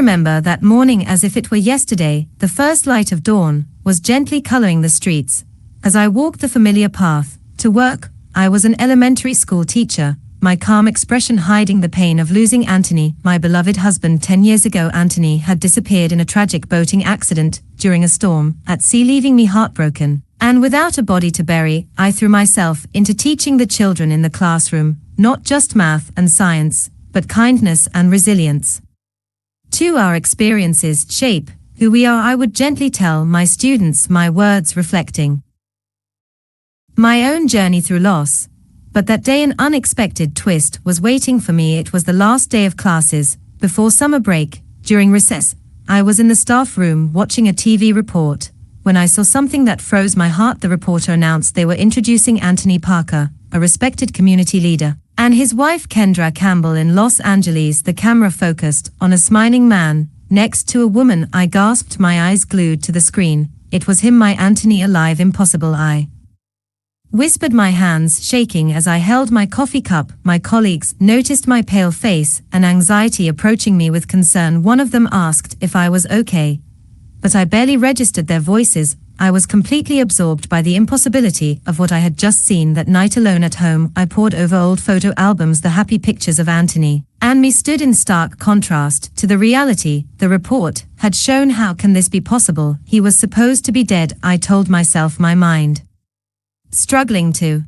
remember that morning as if it were yesterday. The first light of dawn was gently coloring the streets. As I walked the familiar path to work, I was an elementary school teacher, my calm expression hiding the pain of losing Anthony, my beloved husband. 10 years ago, Anthony had disappeared in a tragic boating accident during a storm at sea, leaving me heartbroken. And without a body to bury, I threw myself into teaching the children in the classroom, not just math and science, but kindness and resilience. Our experiences shape who we are, I would gently tell my students, my words reflecting my own journey through loss. But that day an unexpected twist was waiting for me. It was the last day of classes, before summer break. During recess, I was in the staff room watching a TV report, when I saw something that froze my heart. The reporter announced they were introducing Anthony Parker, a respected community leader, and his wife Kendra Campbell in Los Angeles. The camera focused on a smiling man, next to a woman. I gasped, my eyes glued to the screen. It was him, my Anthony, alive. Impossible, I whispered, my hands shaking as I held my coffee cup. My colleagues noticed my pale face and anxiety, approaching me with concern. One of them asked if I was okay, but I barely registered their voices. I was completely absorbed by the impossibility of what I had just seen. That night alone at home, I pored over old photo albums. The happy pictures of Anthony and me stood in stark contrast to the reality. The report had shown. How can this be possible? He was supposed to be dead, I told myself, my mind struggling to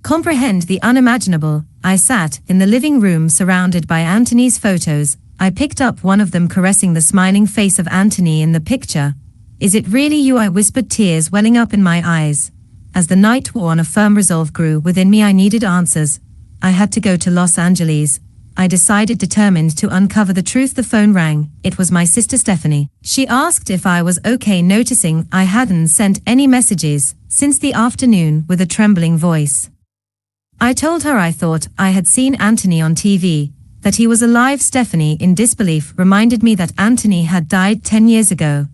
comprehend the unimaginable. I sat in the living room surrounded by Anthony's photos. I picked up one of them, caressing the smiling face of Anthony in the picture. Is it really you? I whispered, tears welling up in my eyes. As the night wore on, a firm resolve grew within me. I needed answers. I had to go to Los Angeles. I decided, determined to uncover the truth. The phone rang. It was my sister Stephanie. She asked if I was okay, noticing I hadn't sent any messages since the afternoon. With a trembling voice, I told her I thought I had seen Anthony on TV, that he was alive. Stephanie, in disbelief, reminded me that Anthony had died 10 years ago.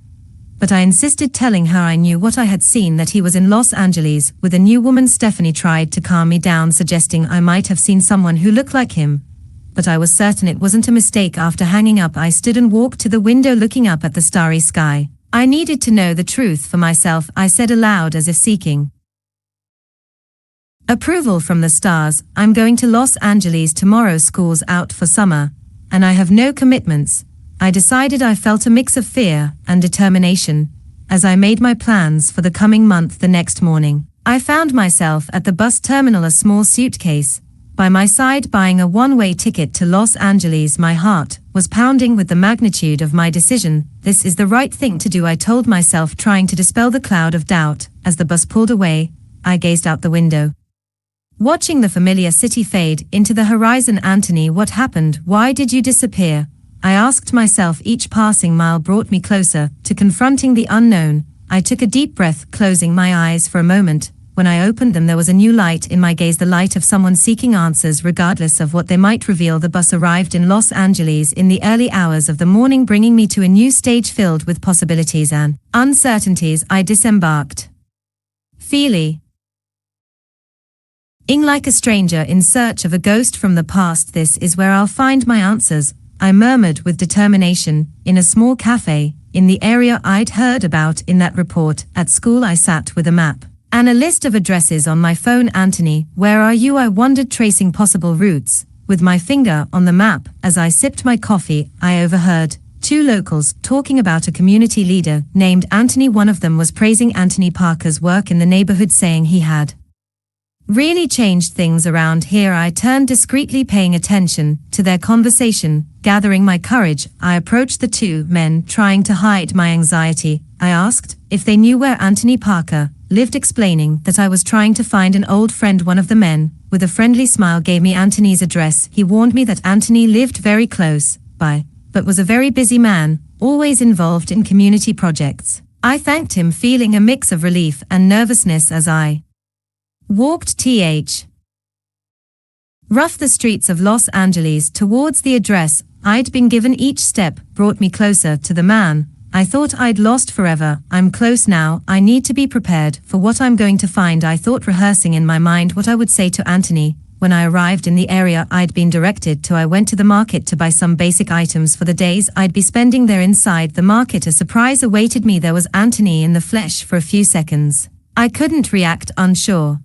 But I insisted, telling her I knew what I had seen, that he was in Los Angeles with a new woman. Stephanie tried to calm me down, suggesting I might have seen someone who looked like him. But I was certain it wasn't a mistake. After hanging up, I stood and walked to the window, looking up at the starry sky. I needed to know the truth for myself, I said aloud, as if seeking approval from the stars. I'm going to Los Angeles tomorrow. School's out for summer, and I have no commitments. I decided. I felt a mix of fear and determination as I made my plans for the coming month. The next morning, I found myself at the bus terminal, a small suitcase by my side, buying a one-way ticket to Los Angeles. My heart was pounding with the magnitude of my decision. This is the right thing to do, I told myself, trying to dispel the cloud of doubt. As the bus pulled away, I gazed out the window, watching the familiar city fade into the horizon. Anthony, what happened? Why did you disappear? I asked myself. Each passing mile brought me closer to confronting the unknown. I took a deep breath, closing my eyes for a moment. When I opened them, there was a new light in my gaze, the light of someone seeking answers, regardless of what they might reveal. The bus arrived in Los Angeles in the early hours of the morning, bringing me to a new stage filled with possibilities and uncertainties. I disembarked, feeling like a stranger in search of a ghost from the past. This is where I'll find my answers, I murmured with determination. In a small cafe in the area I'd heard about in that report. At school, I sat with a map and a list of addresses on my phone. Anthony, where are you? I wondered, tracing possible routes with my finger on the map. As I sipped my coffee, I overheard two locals talking about a community leader named Anthony. One of them was praising Anthony Parker's work in the neighborhood, saying he had really changed things around here. I turned discreetly, paying attention to their conversation. Gathering my courage, I approached the two men, trying to hide my anxiety. I asked if they knew where Anthony Parker lived, explaining that I was trying to find an old friend. One of the men, with a friendly smile, gave me Anthony's address. He warned me that Anthony lived very close by, but was a very busy man, always involved in community projects. I thanked him, feeling a mix of relief and nervousness as I walked rough the streets of Los Angeles towards the address I'd been given. Each step brought me closer to the man I thought I'd lost forever. I'm close now. I need to be prepared for what I'm going to find, I thought, rehearsing in my mind what I would say to Anthony When I arrived in the area I'd been directed to, I went to the market to buy some basic items for the days I'd be spending there. Inside the market, a surprise awaited me. There was Anthony in the flesh. For a few seconds, I couldn't react, unsure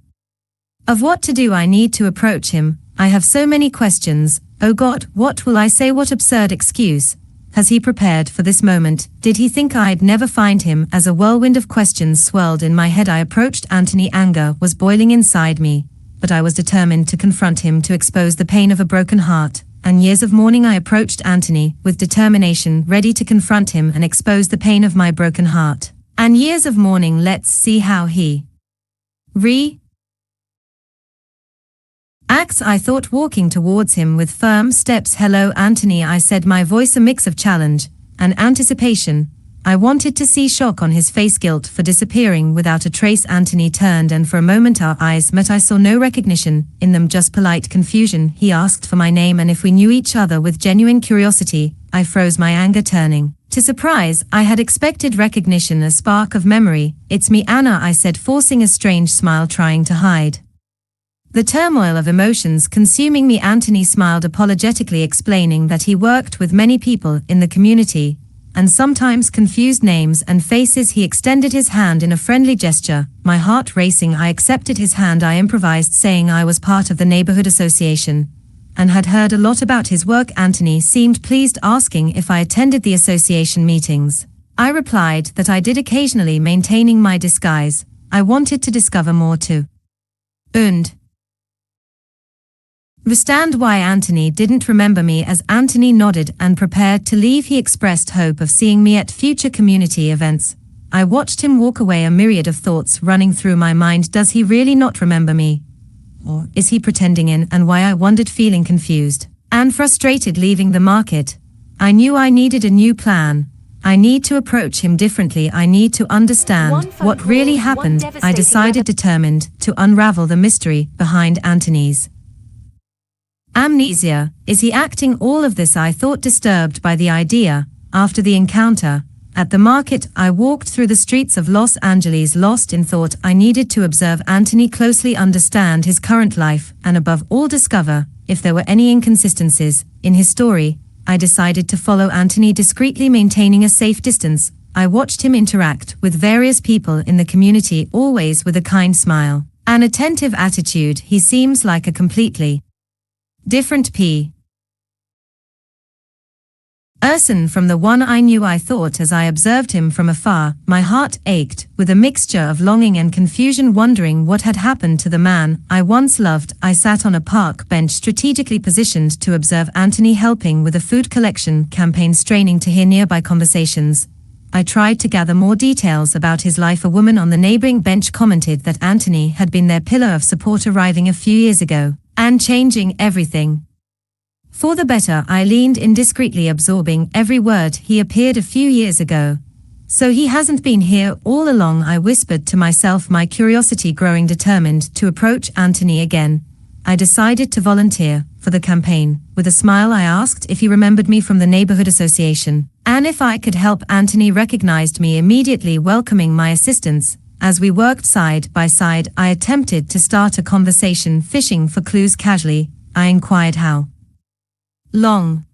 of what to do. I need to approach him. I have so many questions. Oh God, what will I say? What absurd excuse has he prepared for this moment? Did he think I'd never find him? As a whirlwind of questions swirled in my head, I approached Anthony. Anger was boiling inside me, but I was determined to confront him, to expose the pain of a broken heart and years of mourning. I approached Anthony with determination, ready to confront him and expose the pain of my broken heart and years of mourning. Let's see how he acts, I thought, walking towards him with firm steps. Hello, Anthony, I said, my voice a mix of challenge and anticipation. I wanted to see shock on his face, guilt for disappearing without a trace. Anthony turned, and for a moment our eyes met. I saw no recognition in them, just polite confusion. He asked for my name and if we knew each other. With genuine curiosity, I froze, my anger turning to surprise. I had expected recognition, a spark of memory. It's me, Anna, I said, forcing a strange smile, trying to hide the turmoil of emotions consuming me. Anthony smiled apologetically, explaining that he worked with many people in the community and sometimes confused names and faces. He extended his hand in a friendly gesture, my heart racing. I accepted his hand. I improvised, saying I was part of the neighborhood association and had heard a lot about his work. Anthony seemed pleased, asking if I attended the association meetings. I replied that I did occasionally, maintaining my disguise. I wanted to discover more too. Understand why Anthony didn't remember me. As Anthony nodded and prepared to leave, he expressed hope of seeing me at future community events. I watched him walk away, a myriad of thoughts running through my mind. Does he really not remember me? Or is he pretending? And why, I wondered, feeling confused and frustrated. Leaving the market, I knew I needed a new plan. I need to approach him differently. I need to understand what really happened. I decided, determined to unravel the mystery behind Anthony's amnesia. Is he acting all of this? I thought, disturbed by the idea. After the encounter at the market, I walked through the streets of Los Angeles, lost in thought. I needed to observe Anthony closely, understand his current life, and above all discover if there were any inconsistencies in his story. I decided to follow Anthony discreetly, maintaining a safe distance. I watched him interact with various people in the community, always with a kind smile, an attentive attitude. He seems like a completely different person from the one I knew, I thought as I observed him from afar. My heart ached with a mixture of longing and confusion, wondering what had happened to the man I once loved. I sat on a park bench, strategically positioned to observe Anthony helping with a food collection campaign, straining to hear nearby conversations. I tried to gather more details about his life. A woman on the neighboring bench commented that Anthony had been their pillar of support, arriving a few years ago and changing everything for the better. I leaned in discreetly, absorbing every word. He appeared a few years ago. So he hasn't been here all along, I whispered to myself, my curiosity growing. Determined to approach Anthony again, I decided to volunteer for the campaign. With a smile, I asked if he remembered me from the neighborhood association and if I could help. Anthony recognized me immediately, welcoming my assistance. As we worked side by side, I attempted to start a conversation, fishing for clues. Casually, I inquired how long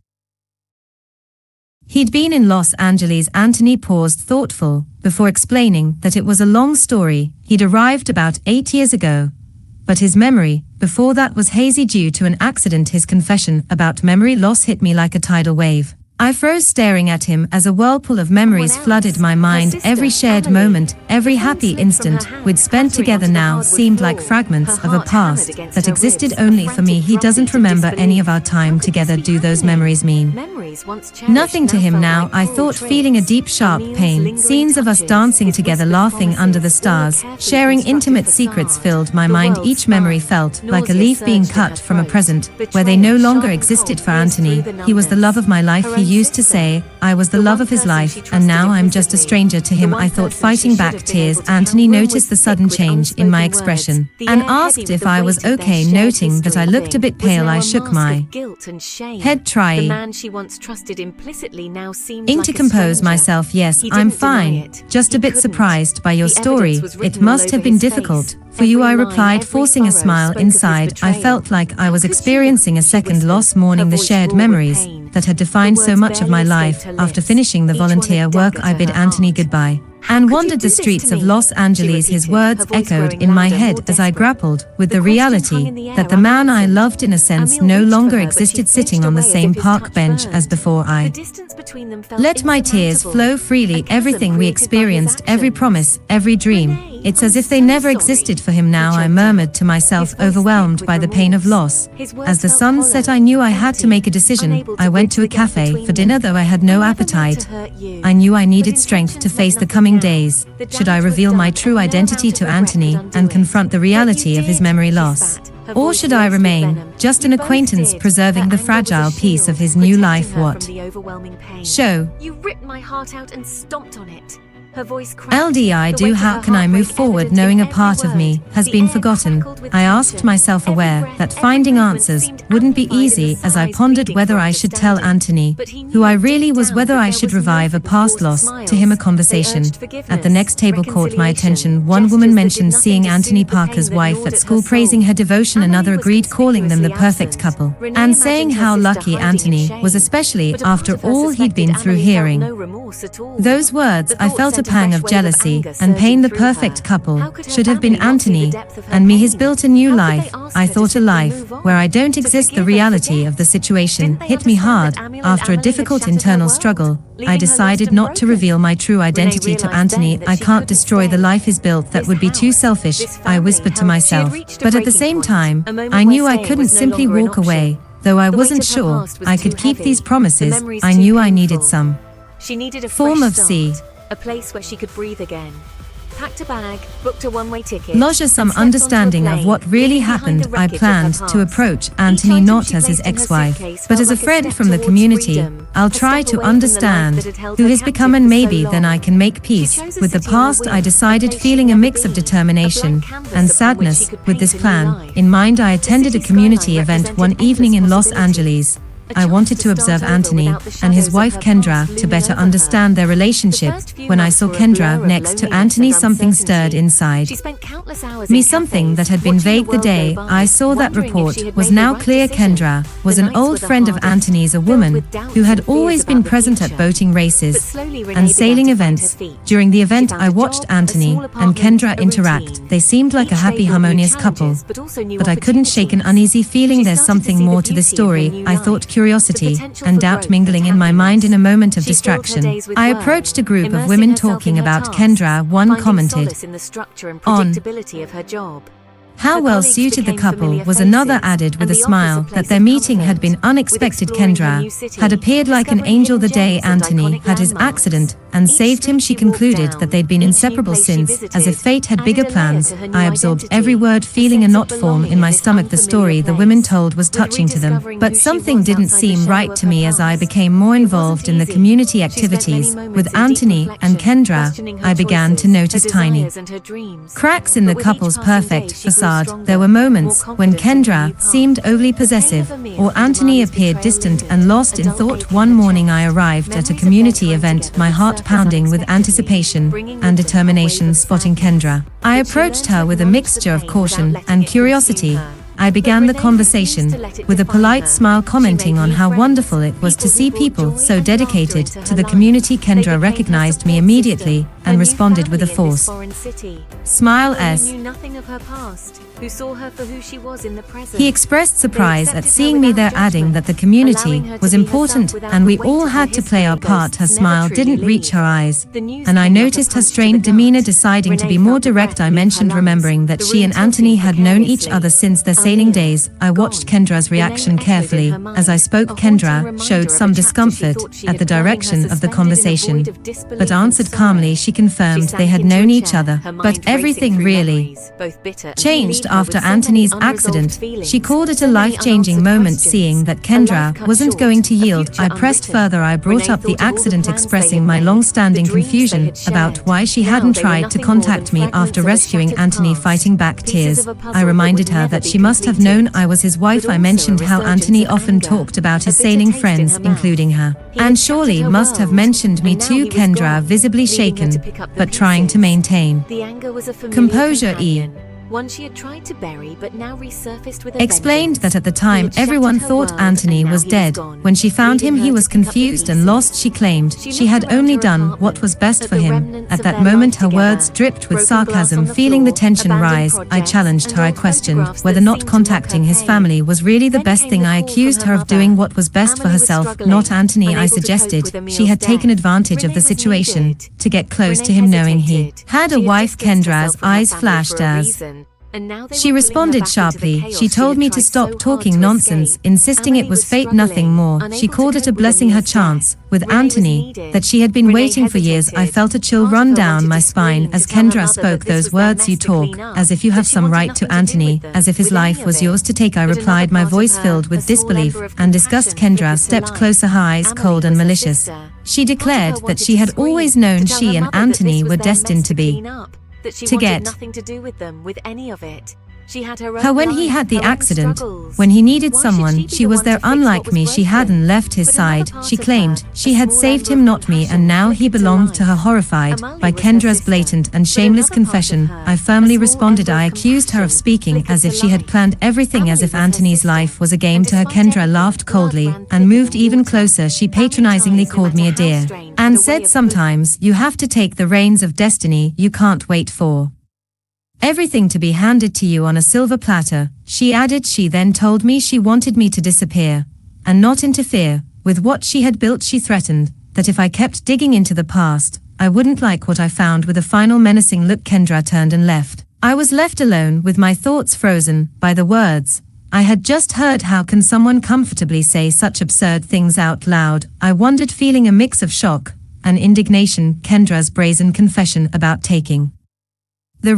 he'd been in Los Angeles. Anthony paused, thoughtful, before explaining that it was a long story. He'd arrived about 8 years ago, but his memory before that was hazy due to an accident. His confession about memory loss hit me like a tidal wave. I froze, staring at him as a whirlpool of memories flooded my mind. Every shared moment, every happy instant we'd spent together now seemed like fragments of a past that existed only for me. He doesn't remember any of our time together. Do those memories mean nothing to him now? I thought, feeling a deep, sharp pain. Scenes of us dancing together, laughing under the stars, sharing intimate secrets filled my mind. Each memory felt like a leaf being cut from a present where they no longer existed. For Anthony, he was the love of my life. He used to say, I was the love of his life, and now I'm just a stranger to him. I thought, fighting back tears. Anthony noticed the sudden change in my expression and asked if I was okay, noting that I looked a bit pale. I shook my head, trying to compose myself. Yes, I'm fine, just a bit surprised by your story. It must have been difficult for you, I replied, forcing a smile inside. I felt like I was experiencing a second loss, mourning the shared memories that had defined so much of my life. After finishing the volunteer work, I bid Anthony goodbye and wandered the streets of Los Angeles. His words echoed in my head as I grappled with the reality that the man I loved, in a sense, no longer existed. Sitting on the same park bench as before, I let my tears flow freely. Everything we experienced, every promise, every dream, it's as if they never existed for him now, I murmured to myself, overwhelmed by the pain of loss. As the sun set, I knew I had to make a decision. I went to a cafe for dinner, though I had no appetite. I knew I needed strength to face the coming days. Should I reveal my true identity to Anthony and confront the reality of his memory loss? Or should I remain just an acquaintance, preserving the fragile piece of his new life? What show? You ripped my heart out and stomped on it. Her voice LDI do. How can I move forward knowing a part of me has been forgotten? I asked myself, aware that finding answers wouldn't be easy as I pondered whether I should tell Anthony who I really was, whether I should revive a past loss to him. A conversation at the next table caught my attention. One woman mentioned seeing Anthony Parker's wife at school, praising her devotion. Another agreed, calling them the perfect couple and saying how lucky Anthony was, especially after all he'd been through. Hearing those words, I felt a pang of jealousy and pain. The perfect couple should have been Anthony and me. He's built a new life, I thought, a life where I don't exist. The reality of the situation hit me hard. After a difficult internal struggle, I decided not to reveal my true identity to Anthony. I can't destroy the life he's built, that would be too selfish, I whispered to myself. But at the same time, I knew I couldn't simply walk away. Though I wasn't sure I could keep these promises, I knew I needed some form of a place where she could breathe again. Packed a bag, booked a one-way ticket. Lodge some understanding of what really happened. I planned to approach Anthony not as his ex-wife, but as a friend from the community. I'll try to understand who he's become, and maybe then I can make peace with the past. I decided, feeling a mix of determination and sadness. With this plan in mind, I attended a community event one evening in Los Angeles. I wanted to observe Anthony and his wife Kendra to better understand their relationship. When I saw Kendra next to Anthony, something stirred inside me, something that had been vague the day I saw that report was now clear. Kendra was an old friend of Anthony's, a woman who had always been present at boating races and sailing events. During the event, I watched Anthony and Kendra interact. They seemed like a happy, harmonious couple, but I couldn't shake an uneasy feeling. There's something more to this story, I thought, curiosity and doubt mingling in my mind. In a moment of distraction, I approached a group of women talking about Kendra. One commented on how well suited the couple was. Another added with a smile that their meeting had been unexpected. Kendra had appeared like an angel the day Anthony had his accident and saved him. She concluded that they'd been inseparable since, as if fate had bigger plans. I absorbed every word, feeling a knot form in my stomach. The story the women told was touching to them, but something didn't seem right to me. As I became more involved in the community activities with Anthony and Kendra, I began to notice tiny cracks in the couple's perfect facade. There were moments when Kendra seemed overly possessive, or Anthony appeared distant and lost in thought. One morning I arrived at a community event, my heart pounding with anticipation and determination. Spotting Kendra, I approached her with a mixture of caution and curiosity. I began the conversation with a polite smile, commenting on how wonderful it was to see people so dedicated to the community. Kendra recognized me immediately and responded with a forced smile. He expressed surprise at seeing me there, adding that the community was important and we all had to play our part. Her smile didn't reach her eyes, and I noticed her strained demeanor. Deciding to be more direct, I mentioned remembering that she and Anthony had known each other since their sailing days. I watched Kendra's reaction carefully. As I spoke, Kendra showed some discomfort at the direction of the conversation, but answered calmly. She confirmed they had known each other, but everything really changed after Anthony's accident. She called it a life-changing moment, seeing that Kendra wasn't going to yield. I pressed further. I brought up the accident, expressing my long-standing confusion about why she hadn't tried to contact me after rescuing Anthony, fighting back tears. I reminded her that she must have known I was his wife. I mentioned how Anthony often talked about his sailing friends, including her, and surely must have mentioned me too. Kendra, visibly shaken, but trying to maintain composure, one she had tried to bury but now resurfaced with a explained vengeance. that at the time everyone thought Anthony was dead. When she found him, he was confused and lost. She claimed she had only done what was best for him. At that moment her words dripped with sarcasm. Feeling the tension rise, I challenged her. I questioned whether not contacting his family was really the best thing. I accused her of doing what was best for herself, not Anthony. I suggested she had taken advantage of the situation to get close to him, knowing he had a wife. Kendra's eyes flashed as she responded sharply. She told me to stop talking nonsense, insisting it was fate, nothing more. She called it a blessing, her chance with Anthony that she had been waiting for years. I felt a chill run down my spine as Kendra spoke those words. You talk as if you have some right to Anthony, as if his life was yours to take. I replied, my voice filled with disbelief and disgust. Kendra stepped closer, her eyes cold and malicious. She declared that she had always known she and Anthony were destined to be together. Nothing to do with them, with any of it. She had her Her when he had the accident, when he needed someone, she was there. Unlike me, she hadn't left his side. She claimed she had saved him, not me, and now he belonged to her. Horrified by Kendra's blatant and shameless confession, I firmly responded. I accused her of speaking as if she had planned everything, as if Anthony's life was a game to her. Kendra laughed coldly and moved even closer. She patronizingly called me a dear and said, sometimes you have to take the reins of destiny. You can't wait for everything to be handed to you on a silver platter, she added. She then told me she wanted me to disappear and not interfere with what she had built. She threatened that if I kept digging into the past, I wouldn't like what I found. With a final menacing look, Kendra turned and left. I was left alone with my thoughts frozen by the words I had just heard. How can someone comfortably say such absurd things out loud? I wondered, feeling a mix of shock and indignation. Kendra's brazen confession about taking the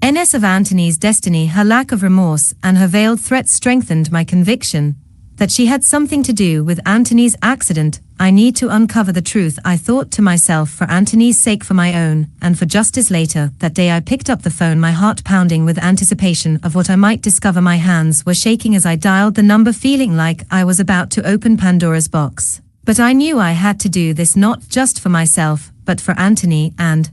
NS of Anthony's destiny, her lack of remorse, and her veiled threats strengthened my conviction that she had something to do with Anthony's accident. I need to uncover the truth, I thought to myself, for Anthony's sake, for my own, and for justice. Later that day I picked up the phone, my heart pounding with anticipation of what I might discover. My hands were shaking as I dialed the number, feeling like I was about to open Pandora's box. But I knew I had to do this not just for myself, but for Anthony and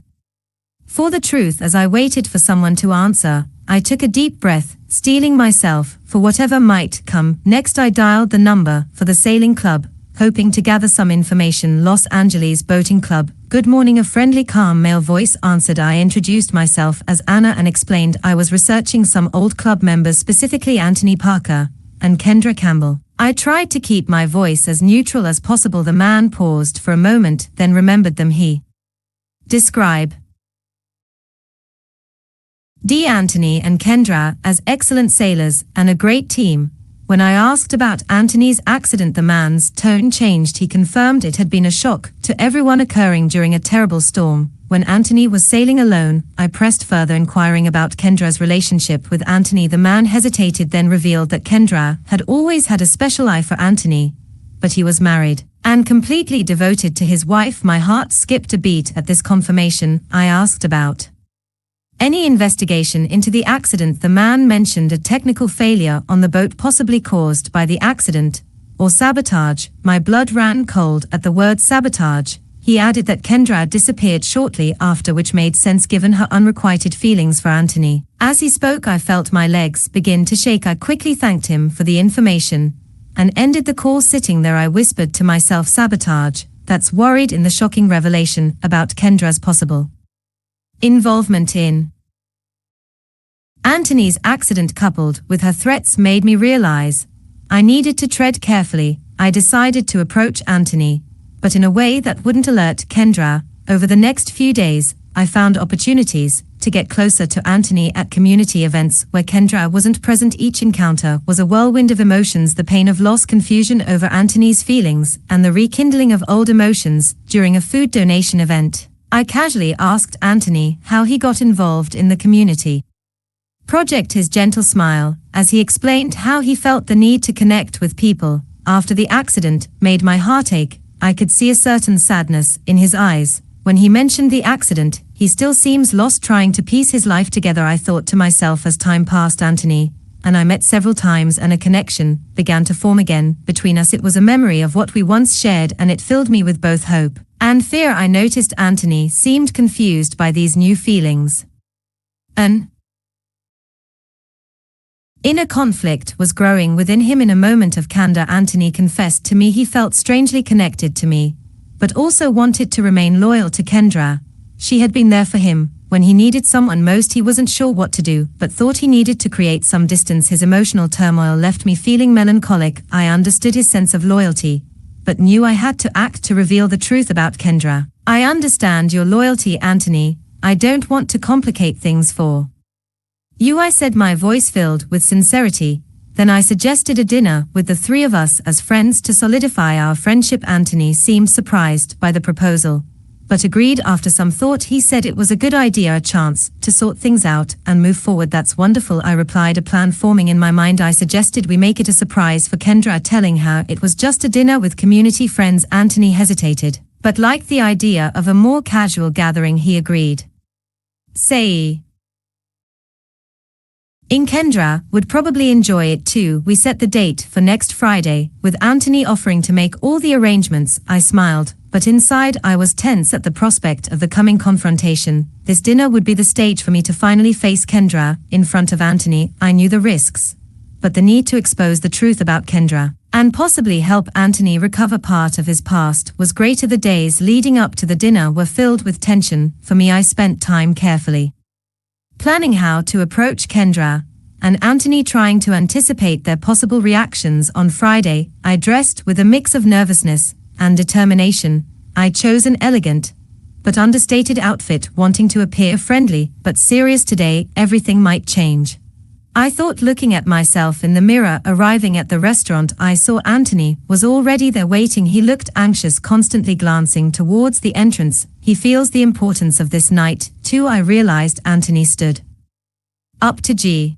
for the truth. As I waited for someone to answer, I took a deep breath, steeling myself for whatever might come next. I dialed the number for the sailing club, hoping to gather some information. Los Angeles Boating Club. Good morning, a friendly, calm male voice answered. I introduced myself as Anna and explained I was researching some old club members, specifically Anthony Parker and Kendra Campbell. I tried to keep my voice as neutral as possible. The man paused for a moment, then remembered them. He described Anthony and Kendra as excellent sailors and a great team. When I asked about Anthony's accident, the man's tone changed. He confirmed it had been a shock to everyone, occurring during a terrible storm when Anthony was sailing alone. I pressed further, inquiring about Kendra's relationship with Anthony. The man hesitated, then revealed that Kendra had always had a special eye for Anthony, but he was married and completely devoted to his wife. My heart skipped a beat at this confirmation. I asked about any investigation into the accident. The man mentioned a technical failure on the boat, possibly caused by the accident or sabotage. My blood ran cold at the word sabotage. He added that Kendra disappeared shortly after, which made sense given her unrequited feelings for Anthony. As he spoke, I felt my legs begin to shake. I quickly thanked him for the information and ended the call. Sitting there, I whispered to myself, sabotage, that's worried in the shocking revelation about Kendra's possible involvement in Anthony's accident, coupled with her threats, made me realize I needed to tread carefully. I decided to approach Anthony, but in a way that wouldn't alert Kendra. Over the next few days, I found opportunities to get closer to Anthony at community events where Kendra wasn't present. Each encounter was a whirlwind of emotions, the pain of loss, confusion over Anthony's feelings, and the rekindling of old emotions during a food donation event. I casually asked Anthony how he got involved in the community project. His gentle smile, as he explained how he felt the need to connect with people after the accident, made my heart ache. I could see a certain sadness in his eyes. When he mentioned the accident, he still seems lost, trying to piece his life together. I thought to myself, as time passed, Anthony and I met several times, and a connection began to form again between us. It was a memory of what we once shared, and it filled me with both hope and fear. I noticed Anthony seemed confused by these new feelings. An inner conflict was growing within him. In a moment of candor, Anthony confessed to me he felt strangely connected to me, but also wanted to remain loyal to Kendra. She had been there for him when he needed someone most. He wasn't sure what to do, but thought he needed to create some distance. His emotional turmoil left me feeling melancholic. I understood his sense of loyalty, but knew I had to act to reveal the truth about Kendra. I understand your loyalty, Anthony. I don't want to complicate things for you, I said, my voice filled with sincerity. Then I suggested a dinner with the three of us as friends to solidify our friendship. Anthony seemed surprised by the proposal, but agreed after some thought. He said it was a good idea, a chance to sort things out and move forward. That's wonderful, I replied, a plan forming in my mind. I suggested we make it a surprise for Kendra, telling her it was just a dinner with community friends. Anthony hesitated, but liked the idea of a more casual gathering. He agreed, saying Kendra would probably enjoy it too. We set the date for next Friday, with Anthony offering to make all the arrangements. I smiled, but inside I was tense at the prospect of the coming confrontation. This dinner would be the stage for me to finally face Kendra in front of Anthony. I knew the risks, but the need to expose the truth about Kendra and possibly help Anthony recover part of his past was greater. The days leading up to the dinner were filled with tension. For me, I spent time carefully planning how to approach Kendra and Anthony, trying to anticipate their possible reactions. On Friday, I dressed with a mix of nervousness and determination. I chose an elegant but understated outfit, wanting to appear friendly but serious. Today, everything might change, I thought, looking at myself in the mirror. Arriving at the restaurant, I saw Anthony was already there waiting. He looked anxious, constantly glancing towards the entrance. He feels the importance of this night too, I realized. Anthony stood up to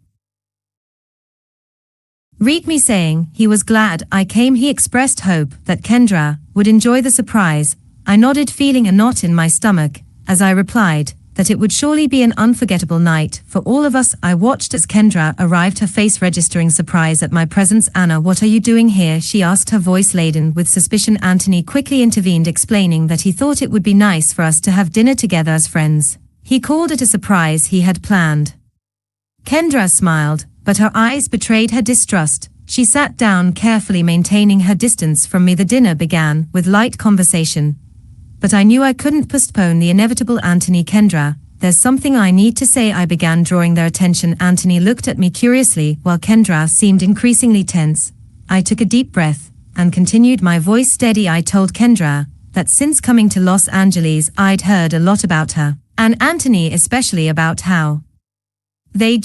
greet me, saying he was glad I came. He expressed hope that Kendra would enjoy the surprise. I nodded, feeling a knot in my stomach, as I replied that it would surely be an unforgettable night for all of us. I watched as Kendra arrived, her face registering surprise at my presence. Anna, what are you doing here? She asked, her voice laden with suspicion. Anthony quickly intervened, explaining that he thought it would be nice for us to have dinner together as friends. He called it a surprise he had planned. Kendra smiled, but her eyes betrayed her distrust. She sat down carefully, maintaining her distance from me. The dinner began with light conversation, but I knew I couldn't postpone the inevitable. Anthony, Kendra, there's something I need to say, I began, drawing their attention. Anthony looked at me curiously, while Kendra seemed increasingly tense. I took a deep breath and continued, my voice steady. I told Kendra that since coming to Los Angeles, I'd heard a lot about her, and Anthony especially, about how they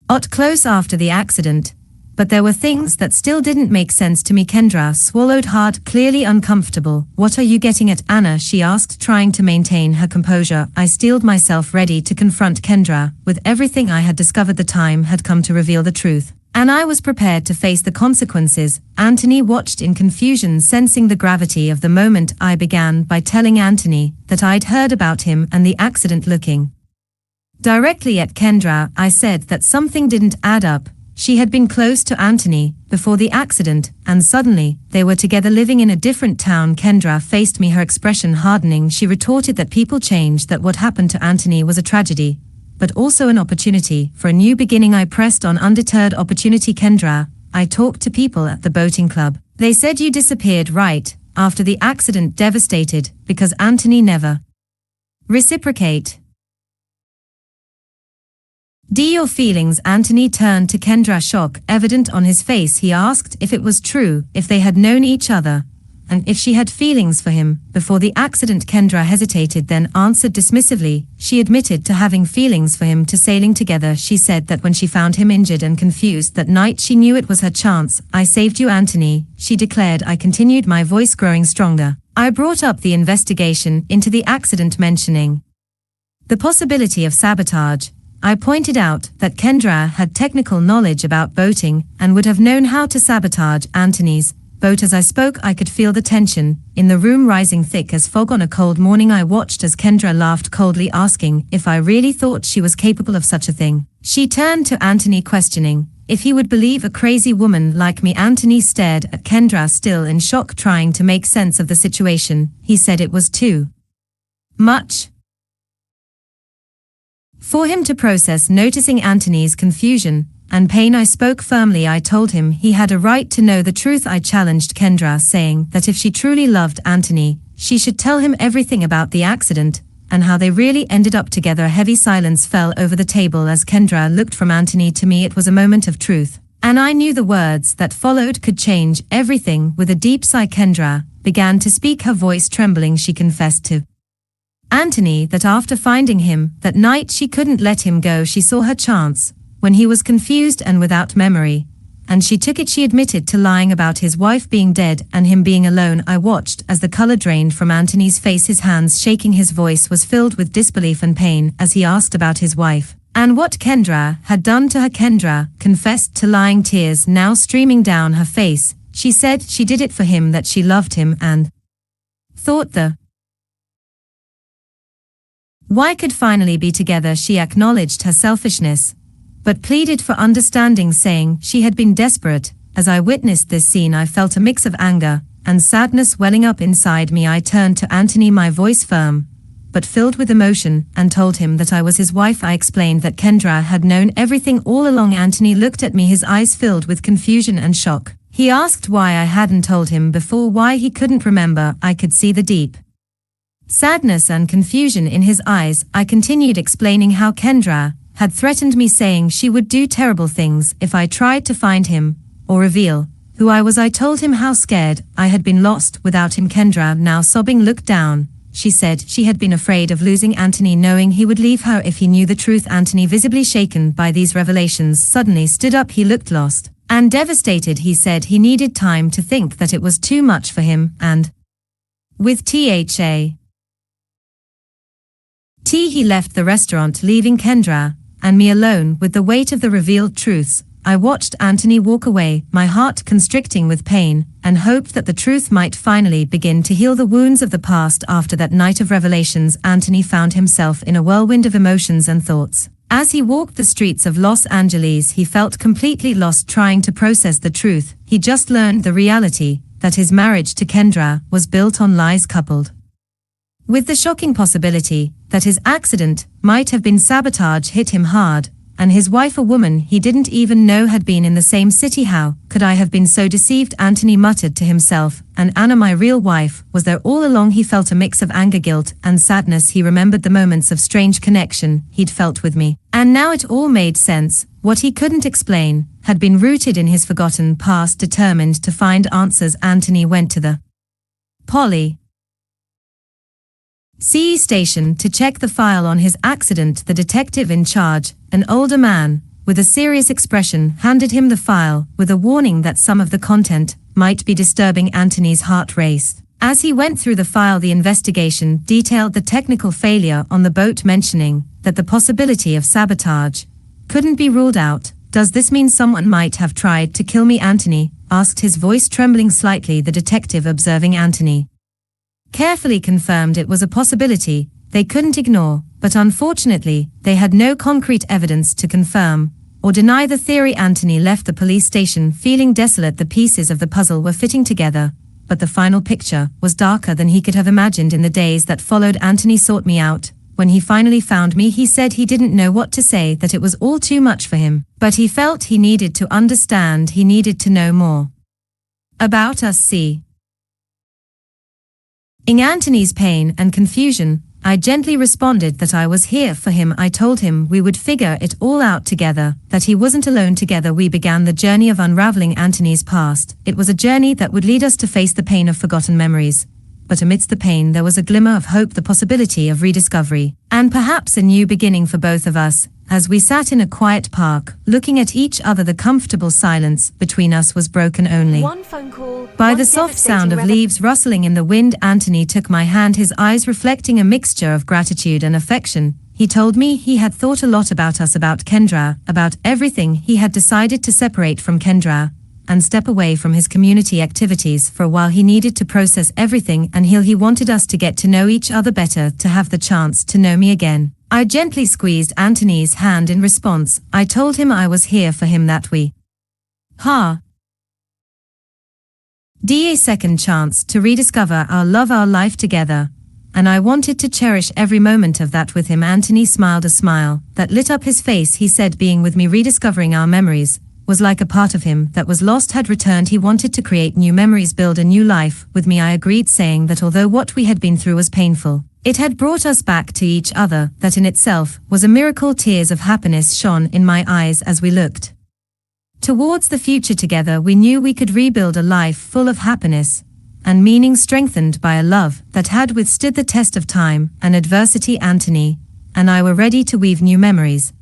got close after the accident. But there were things that still didn't make sense to me. Kendra swallowed hard, clearly uncomfortable. What are you getting at, Anna? She asked, trying to maintain her composure. I steeled myself, ready to confront Kendra with everything I had discovered. The time had come to reveal the truth, and I was prepared to face the consequences. Anthony watched in confusion, sensing the gravity of the moment. I began by telling Anthony that I'd heard about him and the accident. Looking directly at Kendra, I said that something didn't add up. She had been close to Anthony before the accident, and suddenly, they were together living in a different town. Kendra faced me, her expression hardening. She retorted that people change, that what happened to Anthony was a tragedy, but also an opportunity for a new beginning. I pressed on, undeterred. Opportunity, Kendra? I talked to people at the boating club. They said you disappeared right after the accident, devastated because Anthony never reciprocate. Your feelings? Anthony turned to Kendra, shock evident on his face. He asked if it was true, if they had known each other and if she had feelings for him. Before the accident, Kendra hesitated, then answered dismissively. She admitted to having feelings for him, to sailing together. She said that when she found him injured and confused that night, she knew it was her chance. "I saved you, Anthony," she declared. I continued, my voice growing stronger. I brought up the investigation into the accident, mentioning the possibility of sabotage. I pointed out that Kendra had technical knowledge about boating and would have known how to sabotage Anthony's boat. As I spoke, I could feel the tension in the room rising thick as fog on a cold morning. I watched as Kendra laughed coldly, asking if I really thought she was capable of such a thing. She turned to Anthony, questioning if he would believe a crazy woman like me. Anthony stared at Kendra, still in shock, trying to make sense of the situation. He said it was too much for him to process. Noticing Anthony's confusion and pain, I spoke firmly. I told him he had a right to know the truth. I challenged Kendra, saying that if she truly loved Anthony, she should tell him everything about the accident and how they really ended up together. A heavy silence fell over the table as Kendra looked from Anthony to me. It was a moment of truth, and I knew the words that followed could change everything. With a deep sigh, Kendra began to speak, her voice trembling. She confessed to Anthony that after finding him that night, she couldn't let him go. She saw her chance when he was confused and without memory, and she took it. She admitted to lying about his wife being dead and him being alone. I watched as the color drained from Anthony's face, his hands shaking. His voice was filled with disbelief and pain as he asked about his wife and what Kendra had done to her. Kendra confessed to lying, tears now streaming down her face. She said she did it for him, that she loved him and thought the why could finally be together. She acknowledged her selfishness, but pleaded for understanding, saying she had been desperate. As I witnessed this scene, I felt a mix of anger and sadness welling up inside me. I turned to Anthony, my voice firm but filled with emotion, and told him that I was his wife. I explained that Kendra had known everything all along. Anthony looked at me, his eyes filled with confusion and shock. He asked why I hadn't told him before, why he couldn't remember. I could see the deep sadness and confusion in his eyes. I continued explaining how Kendra had threatened me, saying she would do terrible things if I tried to find him or reveal who I was. I told him how scared I had been lost without him. Kendra, now sobbing, looked down. She said she had been afraid of losing Anthony, knowing he would leave her if he knew the truth. Anthony, visibly shaken by these revelations, suddenly stood up. He looked lost and devastated. He said he needed time to think, that it was too much for him, and with he left the restaurant, leaving Kendra and me alone with the weight of the revealed truths. I watched Anthony walk away, my heart constricting with pain, and hoped that the truth might finally begin to heal the wounds of the past. After that night of revelations, Anthony found himself in a whirlwind of emotions and thoughts. As he walked the streets of Los Angeles, he felt completely lost, trying to process the truth. He just learned the reality that his marriage to Kendra was built on lies, coupled with the shocking possibility that his accident might have been sabotage, hit him hard. And his wife, a woman he didn't even know, had been in the same city. How could I have been so deceived? Anthony muttered to himself. And Anna, my real wife, was there all along. He felt a mix of anger, guilt, and sadness. He remembered the moments of strange connection he'd felt with me, and now it all made sense. What he couldn't explain had been rooted in his forgotten past. Determined to find answers, Anthony went to the police station to check the file on his accident. The detective in charge, an older man with a serious expression, handed him the file with a warning that some of the content might be disturbing. Anthony's heart raced as he went through the file. The investigation detailed the technical failure on the boat, mentioning that the possibility of sabotage couldn't be ruled out. Does this mean someone might have tried to kill me? Anthony asked, his voice trembling slightly. The detective, observing Anthony carefully, confirmed it was a possibility they couldn't ignore, but unfortunately, they had no concrete evidence to confirm or deny the theory. Anthony left the police station feeling desolate. The pieces of the puzzle were fitting together, but the final picture was darker than he could have imagined. In the days that followed, Anthony sought me out. When he finally found me, he said he didn't know what to say, that it was all too much for him, but he felt he needed to understand, he needed to know more about us. In Anthony's pain and confusion I gently responded that I was here for him. I told him we would figure it all out together, that he wasn't alone. Together we began the journey of unraveling Anthony's past. It was a journey that would lead us to face the pain of forgotten memories. But amidst the pain there was a glimmer of hope, the possibility of rediscovery, and perhaps a new beginning for both of us. As we sat in a quiet park, looking at each other, the comfortable silence between us was broken only One phone call, by one the soft sound of devastating leaves rustling in the wind. Anthony took my hand, his eyes reflecting a mixture of gratitude and affection. He told me he had thought a lot about us, about Kendra, about everything. He had decided to separate from Kendra and step away from his community activities for a while. He needed to process everything and heal. He wanted us to get to know each other better, to have the chance to know me again. I gently squeezed Anthony's hand in response. I told him I was here for him, that we had a second chance to rediscover our love, our life together, and I wanted to cherish every moment of that with him. Anthony smiled, a smile that lit up his face. He said being with me, rediscovering our memories, was like a part of him that was lost had returned. He wanted to create new memories, build a new life with me. I agreed, saying that although what we had been through was painful, it had brought us back to each other. That in itself was a miracle. Tears of happiness shone in my eyes as we looked towards the future together. We knew we could rebuild a life full of happiness and meaning, strengthened by a love that had withstood the test of time and adversity. Anthony and I were ready to weave new memories